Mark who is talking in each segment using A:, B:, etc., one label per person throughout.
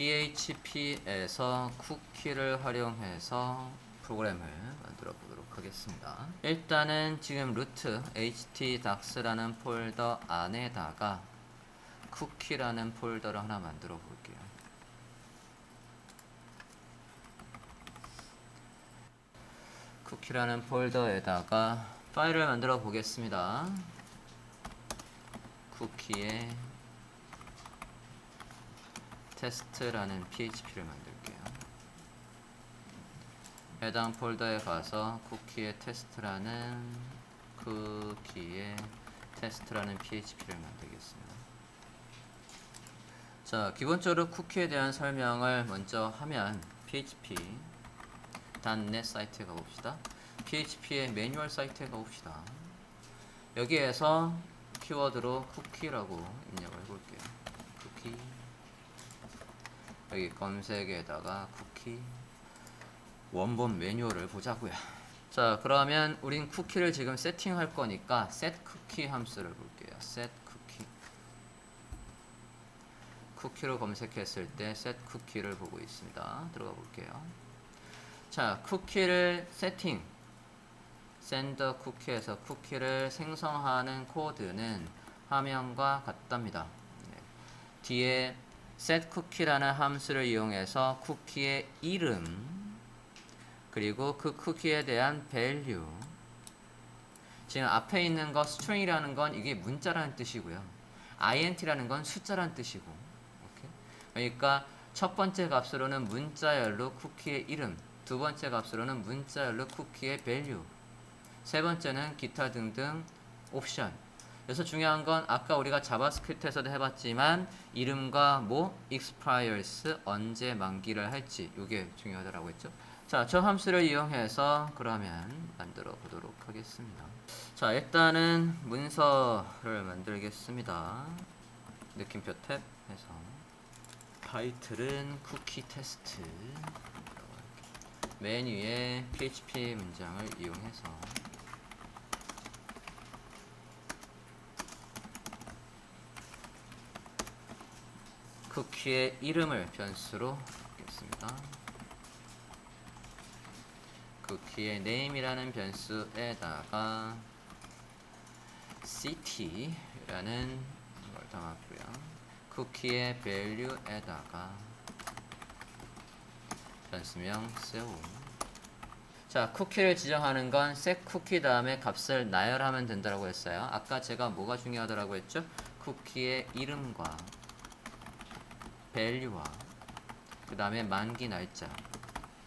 A: PHP에서 쿠키를 활용해서 프로그램을 만들어 보도록 하겠습니다. 일단은 지금 루트 htdocs라는 폴더 안에다가 쿠키라는 폴더를 하나 만들어 볼게요. 쿠키라는 폴더에다가 파일을 만들어 보겠습니다. 쿠키에 테스트라는 php를 만들게요. 해당 폴더에 가서 쿠키의 테스트라는 php를 만들겠습니다. 자, 기본적으로 쿠키에 대한 설명을 먼저 하면 php.net 사이트에 가봅시다. php의 매뉴얼 사이트에 가봅시다. 여기에서 키워드로 쿠키라고 입력을 해볼게요. 쿠키. 여기 검색에다가 쿠키 원본 매뉴얼을 보자고요. 자, 그러면 우린 쿠키를 지금 세팅할 거니까 setCookie 함수를 볼게요. setCookie. 쿠키로 검색했을 때 setCookie를 보고 있습니다. 들어가 볼게요. 자, 쿠키를 세팅 sender cookie에서 쿠키를 생성하는 코드는 화면과 같답니다. 네. 뒤에 setCookie라는 함수를 이용해서 쿠키의 이름 그리고 그 쿠키에 대한 value, 지금 앞에 있는 거 string이라는 건 이게 문자라는 뜻이고요. int라는 건 숫자라는 뜻이고, 오케이? 그러니까 첫 번째 값으로는 문자열로 쿠키의 이름, 두 번째 값으로는 문자열로 쿠키의 value, 세 번째는 기타 등등 옵션. 그래서 중요한 건 아까 우리가 자바스크립트에서도 해봤지만 이름과 뭐 expires 언제 만기를 할지 이게 중요하다라고 했죠. 자, 저 함수를 이용해서 그러면 만들어 보도록 하겠습니다. 자, 일단은 문서를 만들겠습니다. 느낌표 탭 해서 타이틀은 쿠키 테스트, 메뉴에 php 문장을 이용해서 쿠키의 이름을 변수로 바꾸겠습니다. 쿠키의 name이라는 변수에다가 city라는 걸 담았고요. 쿠키의 value에다가 변수명 세우. 자, 쿠키를 지정하는 건 setCookie 다음에 값을 나열하면 된다고 했어요. 아까 제가 뭐가 중요하다고 했죠? 쿠키의 이름과 value와 그 다음에 만기 날짜,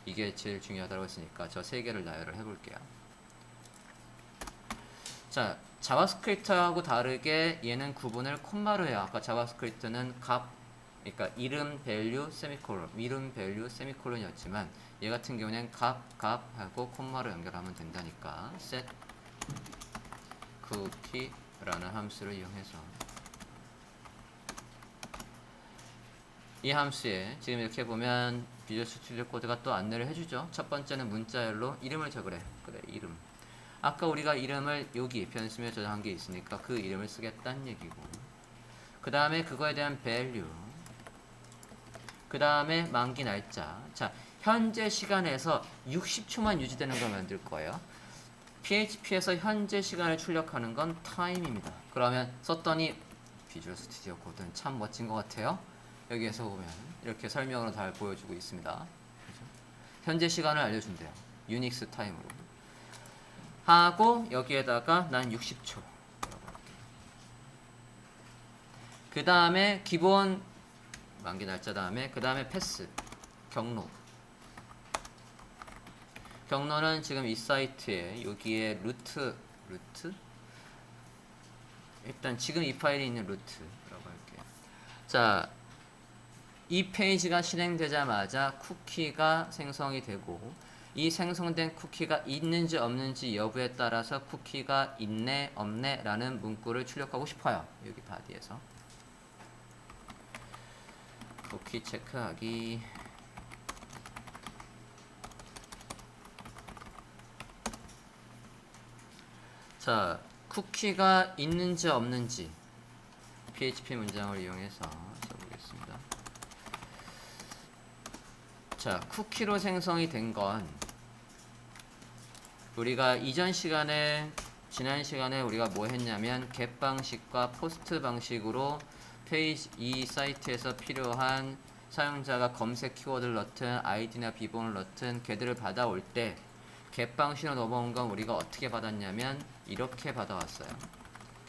A: 이게 제일 중요하다고 했으니까 저 세 개를 나열을 해볼게요. 자, 자바스크립트하고 다르게 얘는 구분을 콤마로 해요. 아까 자바스크립트는 값, 그러니까 이름 value 세미콜론, 이름 value 세미콜론이었지만 얘 같은 경우는 값하고 콤마로 연결하면 된다니까 set cookie라는 함수를 이용해서 이 함수에 지금 이렇게 보면 비주얼 스튜디오 코드가 또 안내를 해주죠. 첫 번째는 문자열로 이름을 적으래. 그래, 이름. 아까 우리가 이름을 여기 변수명에 저장한 게 있으니까 그 이름을 쓰겠다는 얘기고, 그 다음에 그거에 대한 value, 그 다음에 만기 날짜. 자, 현재 시간에서 60초만 유지되는 걸 만들 거예요. PHP에서 현재 시간을 출력하는 건 time입니다. 그러면 썼더니 비주얼 스튜디오 코드는 참 멋진 것 같아요. 여기에서 보면 이렇게 설명으로 잘 보여주고 있습니다. 그렇죠? 현재 시간을 알려준대요. 유닉스 타임으로 하고 여기에다가 난 60초. 그 다음에 기본 만기 날짜 다음에 그 다음에 패스 경로. 경로는 지금 이 사이트에 여기에 루트 일단 지금 이 파일에 있는 루트라고 할게요. 자, 이 페이지가 실행되자마자 쿠키가 생성이 되고, 이 생성된 쿠키가 있는지 없는지 여부에 따라서 쿠키가 있네 없네 라는 문구를 출력하고 싶어요. 여기 바디에서 쿠키 체크하기. 자, 쿠키가 있는지 없는지 PHP 문장을 이용해서 써보겠습니다. 자, 쿠키로 생성이 된 건 우리가 지난 시간에 우리가 뭐 했냐면 get 방식과 post 방식으로 이 사이트에서 필요한 사용자가 검색 키워드를 넣든 아이디나 비번을 넣든 걔들을 받아올 때 get 방식으로 넘어온 건 우리가 어떻게 받았냐면 이렇게 받아왔어요.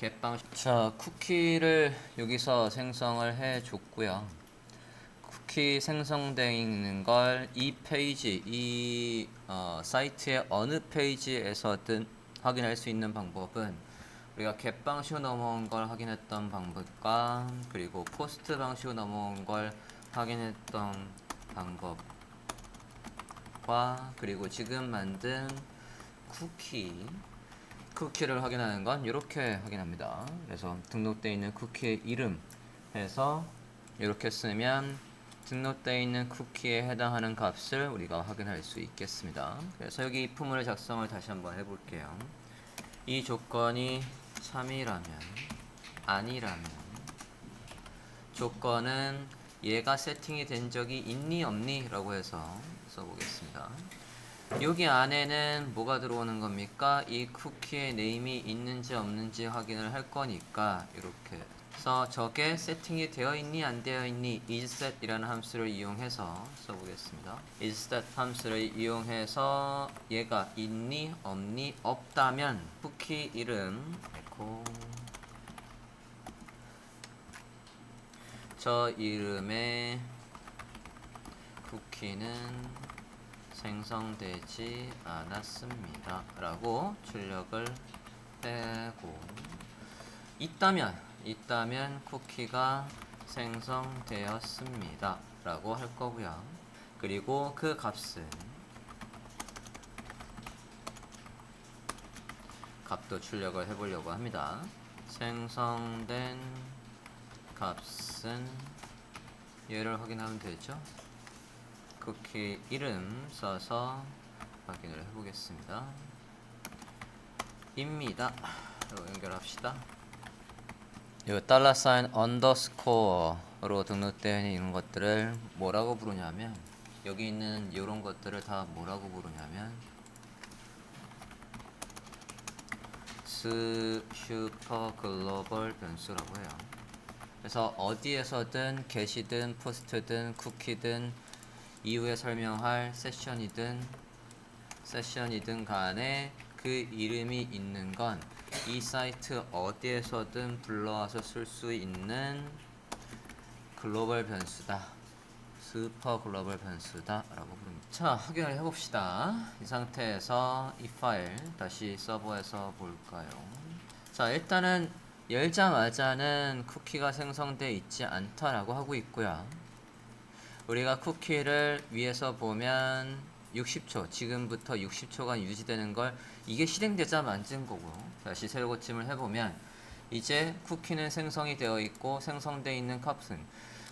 A: get 방식. 자, 쿠키를 여기서 생성을 해줬고요. 쿠키 생성되어 있는 걸 이 페이지, 사이트의 어느 페이지에서든 확인할 수 있는 방법은 우리가 get 방식으로 넘어온 걸 확인했던 방법과 그리고 post 방식으로 넘어온 걸 확인했던 방법과 그리고 지금 만든 쿠키를 확인하는 건 이렇게 확인합니다. 그래서 등록되어 있는 쿠키의 이름 해서 이렇게 쓰면 등록되어 있는 쿠키에 해당하는 값을 우리가 확인할 수 있겠습니다. 그래서 여기 if문을 작성을 다시 한번 해볼게요. 이 조건이 3이라면 아니라면 조건은 얘가 세팅이 된 적이 있니 없니 라고 해서 써보겠습니다. 여기 안에는 뭐가 들어오는 겁니까? 이 쿠키의 네임이 있는지 없는지 확인을 할 거니까 이렇게 해서 저게 세팅이 되어 있니 안 되어 있니 isSet 이라는 함수를 이용해서 써보겠습니다. isSet 함수를 이용해서 얘가 있니 없니 없다면 쿠키 이름 에코 저 이름의 쿠키는 생성되지 않았습니다 라고 출력을 빼고 있다면 쿠키가 생성되었습니다 라고 할 거고요. 그리고 그 값도 출력을 해보려고 합니다. 생성된 값은 얘를 확인하면 되죠. 쿠키 이름 써서 확인을 해보겠습니다. 입니다. 연결합시다. 이 $sign underscore로 등록되어 있는 것들을 뭐라고 부르냐면 여기 있는 이런 것들을 다 뭐라고 부르냐면 슈퍼 글로벌 변수라고 해요. 그래서 어디에서든 get이든 post든 쿠키든 이후에 설명할 세션이든 간에 그 이름이 있는 건 이 사이트 어디에서든 불러와서 쓸 수 있는 글로벌 변수다. 슈퍼 글로벌 변수다 라고 부릅니다. 자, 확인을 해봅시다. 이 상태에서 이 파일 다시 서버에서 볼까요? 자, 일단은 열자마자는 쿠키가 생성되어 있지 않다라고 하고 있고요. 우리가 쿠키를 위에서 보면 60초, 지금부터 60초간 유지되는 걸 이게 실행되자 만든 거고요. 다시 새로 고침을 해보면 이제 쿠키는 생성이 되어 있고 생성되어 있는 값은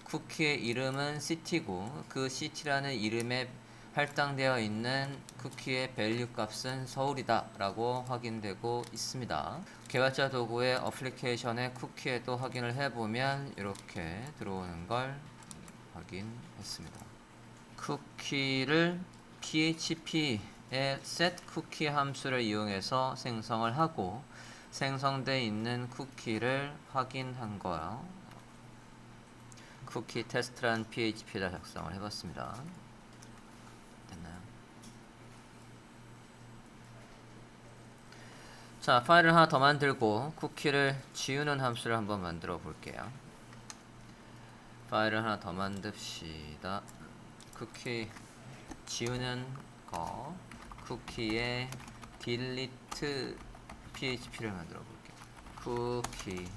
A: 쿠키의 이름은 city고 그 city라는 이름에 할당되어 있는 쿠키의 밸류 값은 서울이다 라고 확인되고 있습니다. 개발자 도구의 어플리케이션의 쿠키에도 확인을 해보면 이렇게 들어오는 걸 확인했습니다. 쿠키를 php의 setCookie 함수를 이용해서 생성을 하고 생성되어 있는 쿠키를 확인한 거요. 쿠키 테스트란 php를 작성을 해봤습니다. 됐나요? 자, 파일을 하나 더 만들고 쿠키를 지우는 함수를 한번 만들어 볼게요. 파일을 하나 더 만듭시다. 쿠키 지우는 거 쿠키의 delete php를 만들어 볼게요. 쿠키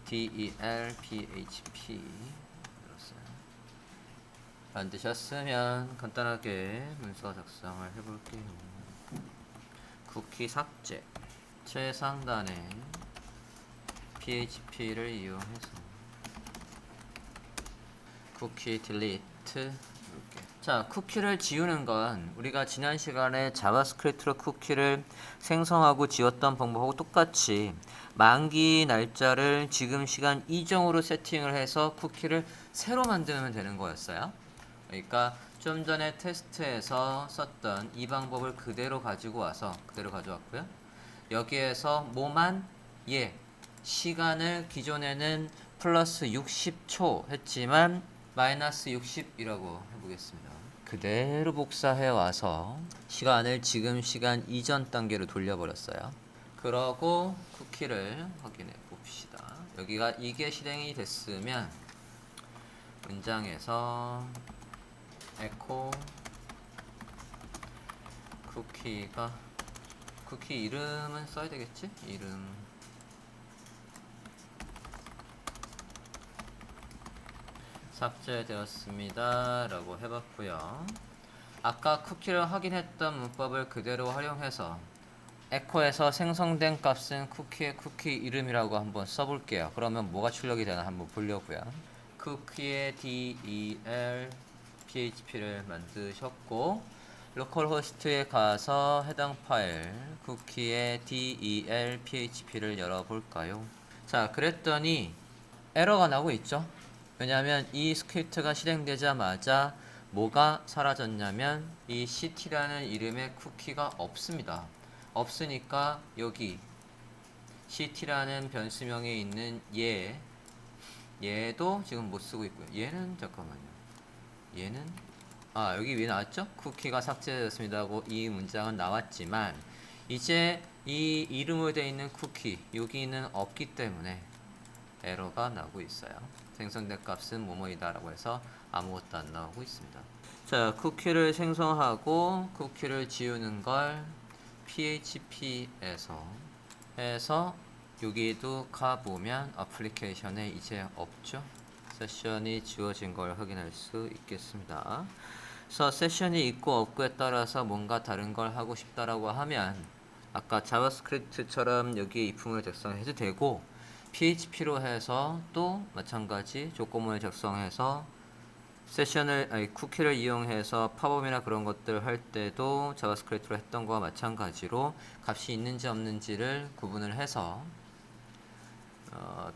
A: delphp 만들었어요. 만드셨으면 간단하게 문서 작성을 해볼게요. 쿠키 삭제 최상단에 php를 이용해서 쿠키 delete 이렇게. 자, 쿠키를 지우는 건 우리가 지난 시간에 자바스크립트로 쿠키를 생성하고 지웠던 방법하고 똑같이 만기 날짜를 지금 시간 이정으로 세팅을 해서 쿠키를 새로 만들면 되는 거였어요. 그러니까 좀 전에 테스트에서 썼던 이 방법을 그대로 가지고 와서 그대로 가져왔고요. 여기에서 뭐만 시간을 기존에는 플러스 60초 했지만 마이너스 60이라고 해보겠습니다. 그대로 복사해 와서 시간을 지금 시간 이전 단계로 돌려버렸어요. 그러고 쿠키를 확인해 봅시다. 여기가 이게 실행이 됐으면 문장에서 에코 쿠키 이름은 써야 되겠지? 이름 삭제되었습니다 라고 해봤고요. 아까 쿠키를 확인했던 문법을 그대로 활용해서 에코에서 생성된 값은 쿠키의 쿠키 이름이라고 한번 써볼게요. 그러면 뭐가 출력이 되나 한번 보려고요. 쿠키의 del php를 만드셨고 로컬호스트에 가서 해당 파일 쿠키의 del php를 열어볼까요? 자, 그랬더니 에러가 나고 있죠. 왜냐하면 이 스크립트가 실행되자마자 뭐가 사라졌냐면 이 ct라는 이름의 쿠키가 없습니다. 없으니까 여기 ct라는 변수명에 있는 얘도 지금 못 쓰고 있고요. 얘는 잠깐만요. 얘는 여기 위에 나왔죠? 쿠키가 삭제되었습니다 하고 이 문장은 나왔지만 이제 이 이름으로 되어 있는 쿠키 여기는 없기 때문에 에러가 나고 있어요. 생성된 값은 뭐뭐이다 라고 해서 아무것도 안 나오고 있습니다. 자, 쿠키를 생성하고 쿠키를 지우는 걸 php에서 해서 여기에도 가보면 어플리케이션에 이제 없죠. 세션이 지워진 걸 확인할 수 있겠습니다. 그래서 세션이 있고 없고에 따라서 뭔가 다른 걸 하고 싶다라고 하면 아까 자바스크립트처럼 여기에 if문을 작성해도 되고 php로 해서 또 마찬가지 조건문을 작성해서 쿠키를 이용해서 팝업이나 그런 것들 할 때도 자바스크립트로 했던 거와 마찬가지로 값이 있는지 없는지를 구분을 해서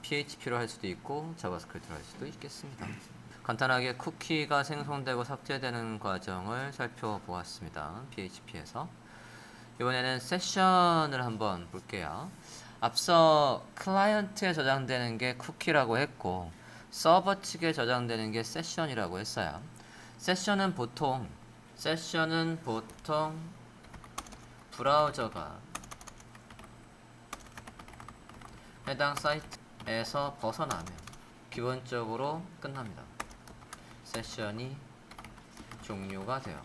A: php로 할 수도 있고 자바스크립트로 할 수도 있겠습니다. 간단하게 쿠키가 생성되고 삭제되는 과정을 살펴보았습니다. php에서 이번에는 세션을 한번 볼게요. 앞서 클라이언트에 저장되는 게 쿠키라고 했고 서버 측에 저장되는 게 세션이라고 했어요. 세션은 보통 브라우저가 해당 사이트에서 벗어나면 기본적으로 끝납니다. 세션이 종료가 돼요.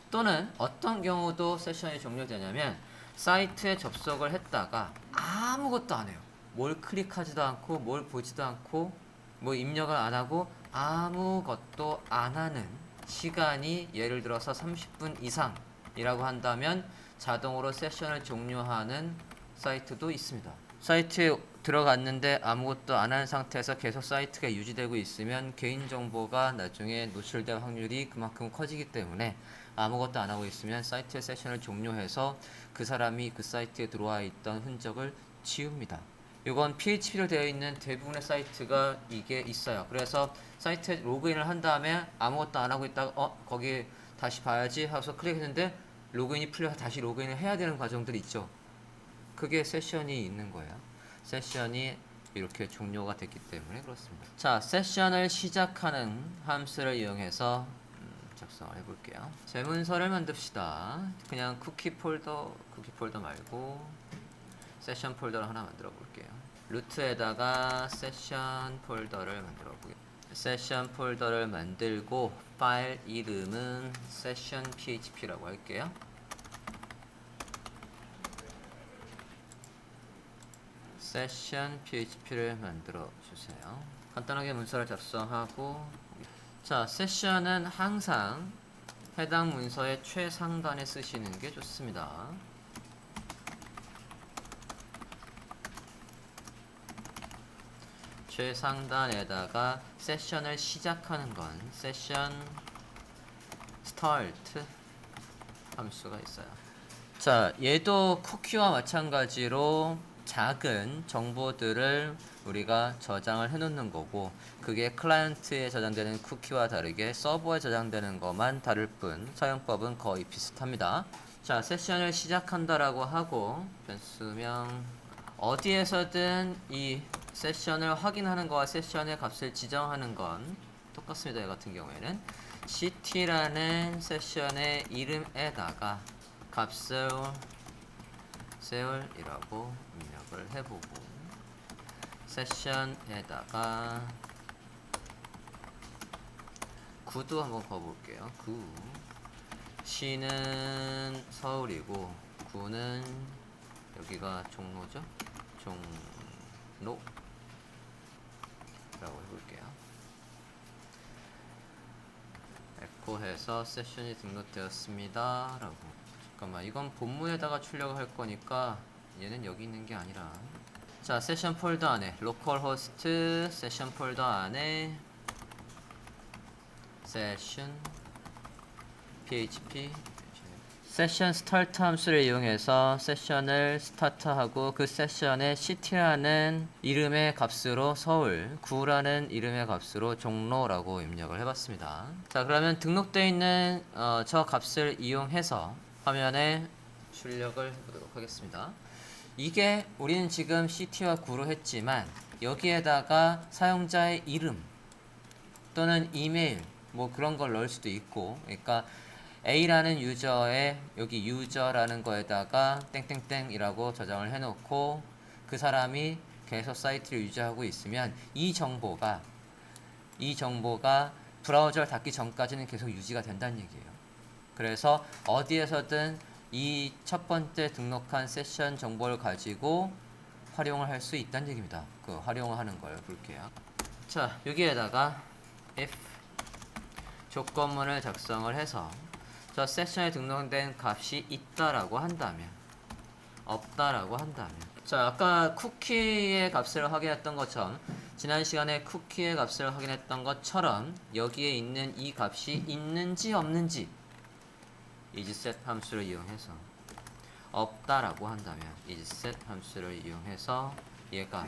A: 또는 어떤 경우도 세션이 종료되냐면 사이트에 접속을 했다가 아무것도 안 해요. 뭘 클릭하지도 않고 뭘 보지도 않고 뭐 입력을 안 하고 아무것도 안 하는 시간이 예를 들어서 30분 이상이라고 한다면 자동으로 세션을 종료하는 사이트도 있습니다. 사이트에 들어갔는데 아무것도 안 한 상태에서 계속 사이트가 유지되고 있으면 개인정보가 나중에 노출될 확률이 그만큼 커지기 때문에 아무것도 안 하고 있으면 사이트의 세션을 종료해서 그 사람이 그 사이트에 들어와 있던 흔적을 지웁니다. 이건 PHP로 되어 있는 대부분의 사이트가 이게 있어요. 그래서 사이트에 로그인을 한 다음에 아무것도 안 하고 있다가 거기 다시 봐야지 하고서 클릭했는데 로그인이 풀려서 다시 로그인을 해야 되는 과정들이 있죠. 그게 세션이 있는 거예요. 세션이 이렇게 종료가 됐기 때문에 그렇습니다. 자, 세션을 시작하는 함수를 이용해서 작성을 해볼게요. 제 문서를 만듭시다. 그냥 쿠키 폴더 말고 세션 폴더를 하나 만들어 볼게요. 루트에다가 세션 폴더를 만들어 보겠습니다. 세션 폴더를 만들고 파일 이름은 session php라고 할게요. session php를 만들어 주세요. 간단하게 문서를 작성하고, 자, 세션은 항상 해당 문서의 최상단에 쓰시는 게 좋습니다. 최상단에다가 세션을 시작하는 건 session start 함수가 있어요. 자, 얘도 쿠키와 마찬가지로 작은 정보들을 우리가 저장을 해 놓는 거고, 그게 클라이언트에 저장되는 쿠키와 다르게 서버에 저장되는 것만 다를 뿐 사용법은 거의 비슷합니다. 자, 세션을 시작한다라고 하고 변수명 어디에서든 이 세션을 확인하는 거와 세션의 값을 지정하는 건 똑같습니다. 이 같은 경우에는 ct라는 세션의 이름에다가 값을 세울이라고 입력을 해보고, 세션에다가 구도 한번 거볼게요. 구 시는 서울이고 구는 여기가 종로죠. 종로라고 해볼게요. 에코해서 세션이 등록되었습니다 라고. 잠깐만, 이건 본문에다가 출력을 할 거니까 얘는 여기 있는 게 아니라, 자, 세션 폴더 안에 로컬호스트 세션 폴더 안에 세션 php 세션 스타트 함수를 이용해서 세션을 스타트하고 그 세션에 city라는 이름의 값으로 서울, 구라는 이름의 값으로 종로라고 입력을 해봤습니다. 자, 그러면 등록되어 있는 저 값을 이용해서 화면에 출력을 해보도록 하겠습니다. 이게 우리는 지금 city와 구로 했지만 여기에다가 사용자의 이름 또는 이메일 뭐 그런 걸 넣을 수도 있고, 그러니까 A라는 유저에 여기 유저라는 거에다가 땡땡땡이라고 저장을 해놓고 그 사람이 계속 사이트를 유지하고 있으면 이 정보가 브라우저를 닫기 전까지는 계속 유지가 된다는 얘기예요. 그래서 어디에서든 이 첫 번째 등록한 세션 정보를 가지고 활용을 할 수 있다는 얘기입니다. 그 활용을 하는 걸 볼게요. 자, 여기에다가 if 조건문을 작성을 해서 저 세션에 등록된 값이 있다라고 한다면, 없다라고 한다면, 자, 아까 쿠키의 값을 확인했던 것처럼, 지난 시간에 쿠키의 값을 확인했던 것처럼 여기에 있는 이 값이 있는지 없는지 isSet 함수를 이용해서, 없다라고 한다면 isSet 함수를 이용해서 얘가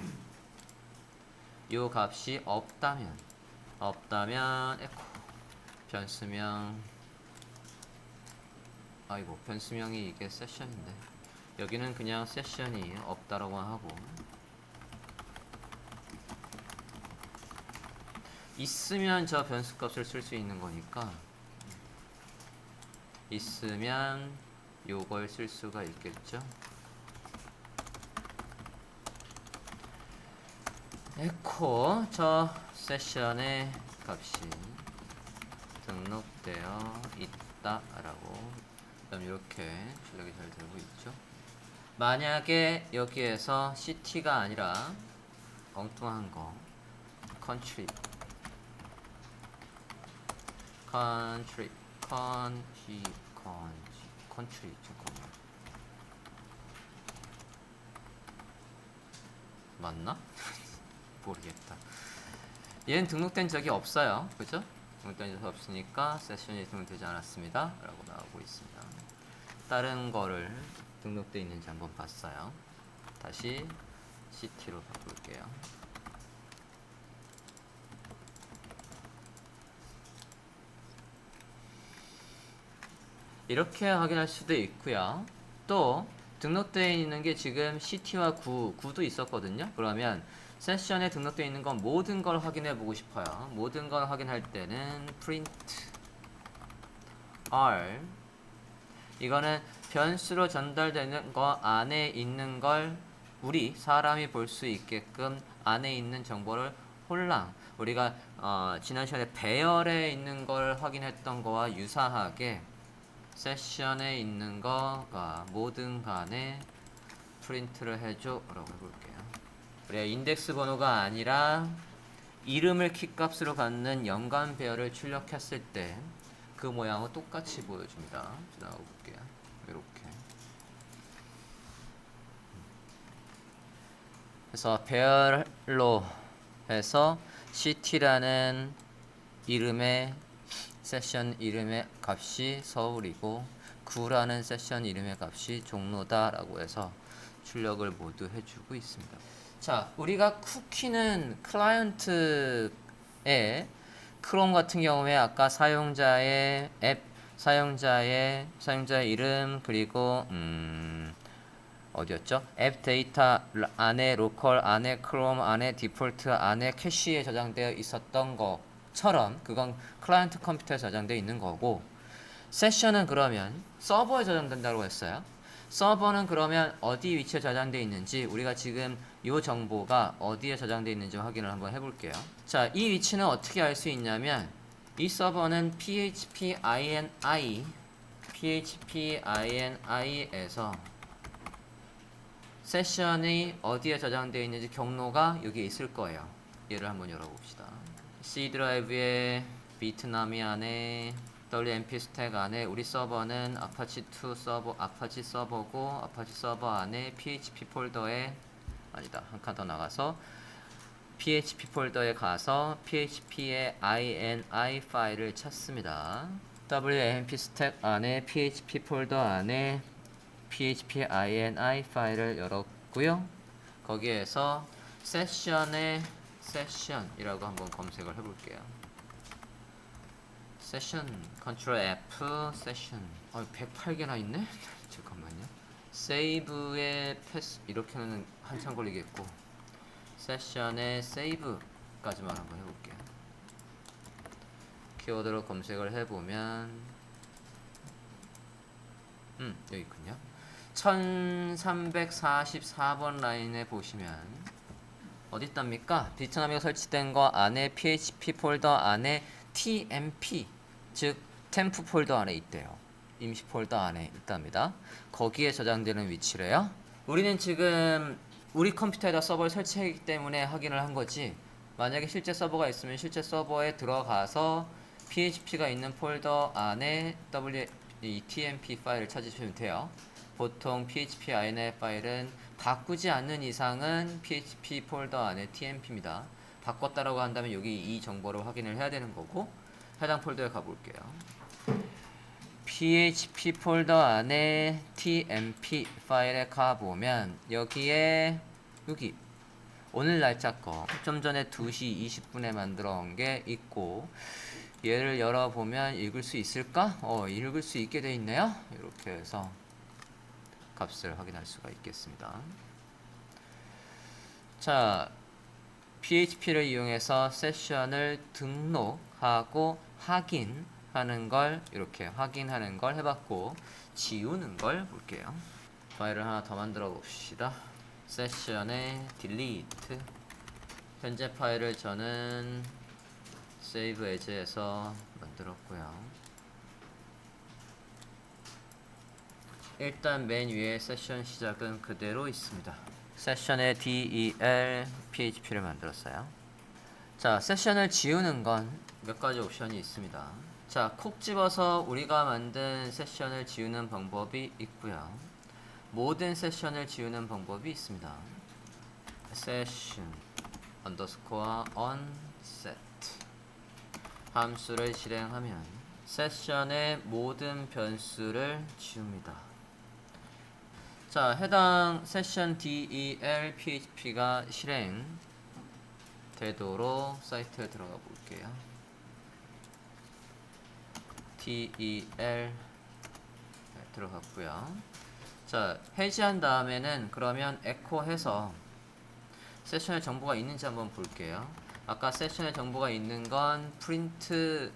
A: 요 값이 없다면 에코 변수명, 아이고, 변수명이 이게 세션인데 여기는 그냥 세션이 없다라고 하고, 있으면 저 변수 값을 쓸 수 있는 거니까 있으면 요걸 쓸 수가 있겠죠. 에코 저 세션의 값이 등록되어 있다라고. 그럼 이렇게 출력이 잘 되고 있죠. 만약에 여기에서 city가 아니라 엉뚱한 거 country 잠깐만, 맞나? 모르겠다. 얘는 등록된 적이 없어요. 그죠? 등록된 적이 없으니까 세션이 등록되지 않았습니다 라고 나오고 있습니다. 다른 거를 등록되어 있는지 한번 봤어요. 다시 city로 바꿀게요. 이렇게 확인할 수도 있고요. 또 등록되어 있는 게 지금 city와 구도 있었거든요. 그러면 세션에 등록되어 있는 건 모든 걸 확인해 보고 싶어요. 모든 걸 확인할 때는 print r, 이거는 변수로 전달되는 거 안에 있는 걸 우리 사람이 볼 수 있게끔 안에 있는 정보를 홀랑, 우리가 지난 시간에 배열에 있는 걸 확인했던 거와 유사하게 세션에 있는 거가 모든 간에 프린트를 해줘 라고 해볼게요. 우리가 인덱스 번호가 아니라 이름을 키값으로 갖는 연관 배열을 출력했을 때 그 모양을 똑같이 보여줍니다. 지나가 볼게요. 이렇게. 그래서 배열로 해서 city라는 이름의 세션 이름의 값이 서울이고 구라는 세션 이름의 값이 종로다 라고 해서 출력을 모두 해주고 있습니다. 자, 우리가 쿠키는 클라이언트에 크롬 같은 경우에 아까 사용자의 앱, 사용자의 이름, 그리고 어디였죠? 앱 데이터 안에 로컬 안에 크롬 안에 디폴트 안에 캐시에 저장되어 있었던 것처럼 그건 클라이언트 컴퓨터에 저장되어 있는 거고, 세션은 그러면 서버에 저장된다고 했어요. 서버는 그러면 어디 위치에 저장되어 있는지, 우리가 지금 이 정보가 어디에 저장되어 있는지 확인을 한번 해볼게요. 자, 이 위치는 어떻게 알 수 있냐면, 이 서버는 phpINI에서 세션이 어디에 저장되어 있는지 경로가 여기에 있을 거예요. 얘를 한번 열어봅시다. C 드라이브에 비트남이 안에 WMP 스택 안에 우리 서버는 아파치2 서버, 아파치 서버고, 아파치 서버 안에 PHP 폴더에, 아니다, 한 칸 더 나가서 PHP 폴더에 가서 PHP의 INI 파일을 찾습니다. WMP 스택 안에 PHP 폴더 안에 PHP INI 파일을 열었고요. 거기에서 세션의 세션이라고 한번 검색을 해볼게요. 세션 컨트롤 F 세션 108개나 있네? 잠깐만요. 세이브의 패스 이렇게는 한참 걸리겠고, 세션의 세이브까지만 한번 해볼게요. 키워드로 검색을 해보면 여기 있군요. 1344번 라인에 보시면 어딨답니까? 비트남이가 설치된 거 안에 PHP 폴더 안에 TMP, 즉 템프 폴더 안에 있대요. 임시 폴더 안에 있답니다. 거기에 저장되는 위치래요. 우리는 지금 우리 컴퓨터에다 서버를 설치하기 때문에 확인을 한 거지, 만약에 실제 서버가 있으면 실제 서버에 들어가서 PHP가 있는 폴더 안에 TMP 파일을 찾으시면 돼요. 보통 PHP INI 파일은 바꾸지 않는 이상은 PHP 폴더 안에 TMP입니다. 바꿨다라고 한다면 여기 이 정보를 확인을 해야 되는 거고, 해당 폴더에 가볼게요. PHP 폴더 안에 TMP 파일에 가보면 여기에 여기 오늘 날짜 거 좀 전에 2시 20분에 만들어 온 게 있고, 얘를 열어보면 읽을 수 있을까? 읽을 수 있게 돼 있네요. 이렇게 해서 값을 확인할 수가 있겠습니다. 자, PHP를 이용해서 세션을 등록하고 확인하는 걸, 이렇게 확인하는 걸 해봤고, 지우는 걸 볼게요. 파일을 하나 더 만들어 봅시다. 세션에 delete, 현재 파일을 저는 save as에서 만들었고요. 일단 맨 위에 세션 시작은 그대로 있습니다. 세션에 del php를 만들었어요. 자, 세션을 지우는 건 몇 가지 옵션이 있습니다. 자, 콕 집어서 우리가 만든 세션을 지우는 방법이 있고요. 모든 세션을 지우는 방법이 있습니다. session underscore unset 함수를 실행하면 세션의 모든 변수를 지웁니다. 자, 해당 세션 del php가 실행 되도록 사이트에 들어가 볼게요. del 들어갔고요. 자, 해제한 다음에는 그러면 에코해서 세션에 정보가 있는지 한번 볼게요. 아까 세션에 정보가 있는 건 print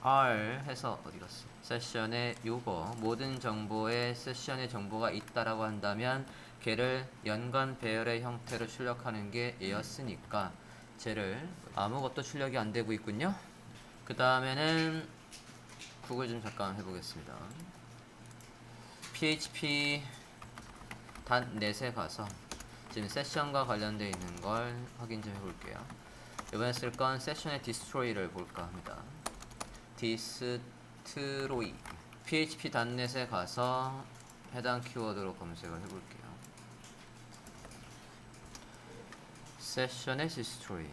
A: r 해서 어디 갔어? 세션에 요거 모든 정보에 세션에 정보가 있다라고 한다면 걔를 연관 배열의 형태로 출력하는 게 얘였으니까 쟤를 아무것도 출력이 안 되고 있군요. 그 다음에는 구글 좀 잠깐 해보겠습니다. php .net에 가서 지금 세션과 관련되어 있는 걸 확인 좀 해볼게요. 이번에 쓸 건 세션의 destroy를 볼까 합니다. destroy php .net에 가서 해당 키워드로 검색을 해볼게요. 세션의 destroy.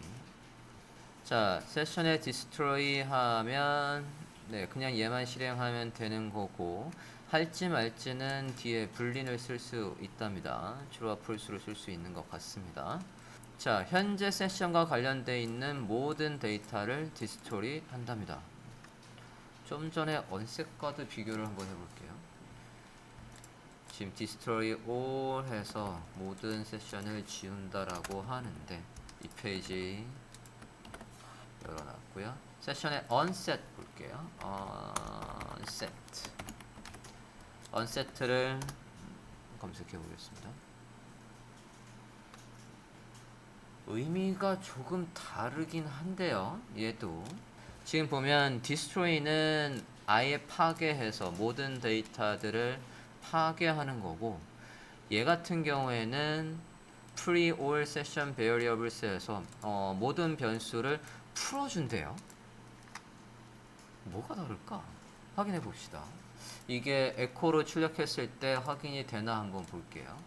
A: 자, 세션의 destroy 하면 네, 그냥 얘만 실행하면 되는 거고 할지 말지는 뒤에 불린을 쓸 수 있답니다. true와 false로 쓸 수 있는 것 같습니다. 자, 현재 세션과 관련되어 있는 모든 데이터를 디스토리 한답니다. 좀 전에 onset과도 비교를 한번 해볼게요. 지금 디스토리 all 해서 모든 세션을 지운다라고 하는데 이 페이지 열어놨고요. 세션의 onset 볼게요. onset를 검색해 보겠습니다. 의미가 조금 다르긴 한데요. 얘도 지금 보면 destroy는 아예 파괴해서 모든 데이터들을 파괴하는 거고, 얘 같은 경우에는 pre all session variables에서 모든 변수를 풀어준대요. 뭐가 다를까? 확인해 봅시다. 이게 에코로 출력했을 때 확인이 되나 한번 볼게요.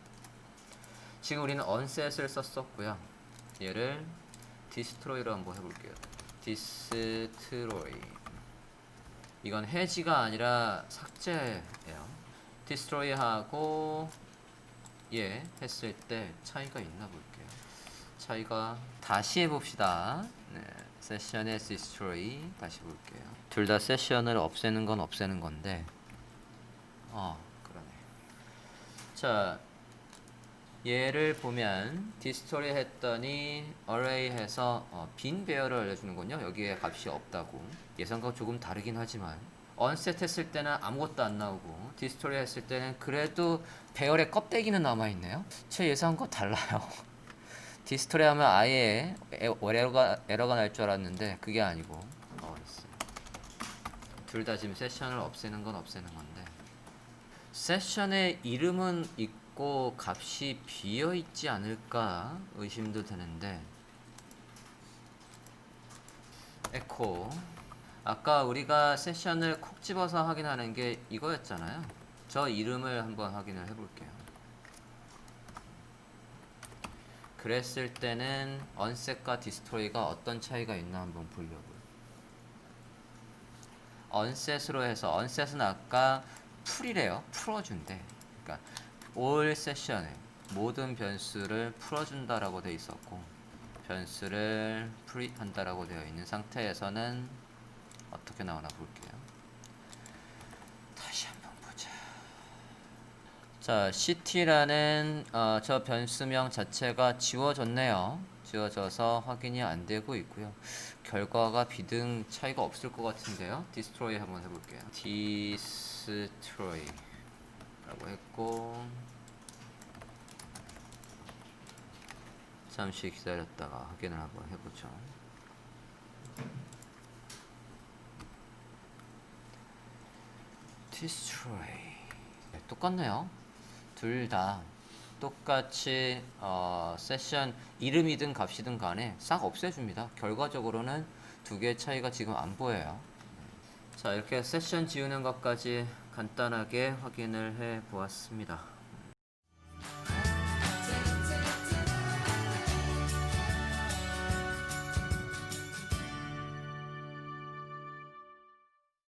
A: 지금 우리는 onset을 썼었고요. 얘를 destroy로 한번 해볼게요. destroy. 이건 해지가 아니라 삭제예요. destroy하고 얘 했을 때 차이가 있나 볼게요. 차이가 다시 해봅시다. 네, 세션의 destroy 다시 볼게요. 둘 다 세션을 없애는 건 없애는 건데, 그러네. 자, 얘를 보면 destroy 했더니 array 해서 빈 배열을 알려주는군요. 여기에 값이 없다고. 예상과 조금 다르긴 하지만 onset 했을 때는 아무것도 안 나오고 destroy 했을 때는 그래도 배열의 껍데기는 남아있네요. 제 예상과 달라요. 디스토리 하면 아예 에러가 날 줄 알았는데 그게 아니고 둘 다 지금 세션을 없애는 건 없애는 건데, 세션의 이름은 있고 값이 비어 있지 않을까 의심도 드는데, 에코 아까 우리가 세션을 콕 집어서 확인하는 게 이거였잖아요. 저 이름을 한번 확인을 해볼게요. 그랬을 때는 onset과 destroy가 어떤 차이가 있나 한번 보려고요. onset으로 해서, onset은 아까 풀이래요. 풀어준대. 그러니까 all session에 모든 변수를 풀어준다라고 되어 있었고, 변수를 프리한다라고 되어 있는 상태에서는 어떻게 나오나 볼게요. 다시 한번 보자. 자, city라는 저 변수명 자체가 지워졌네요. 지워져서 확인이 안 되고 있고요. 결과가 비등 차이가 없을 것 같은데요. destroy 한번 해볼게요. destroy 라고 했고, 잠시 기다렸다가 확인을 한번 해보죠. destroy. 네, 똑같네요. 둘 다 똑같이 세션 이름이든 값이든 간에 싹 없애줍니다. 결과적으로는 두 개의 차이가 지금 안 보여요. 자, 이렇게 세션 지우는 것까지 간단하게 확인을 해 보았습니다.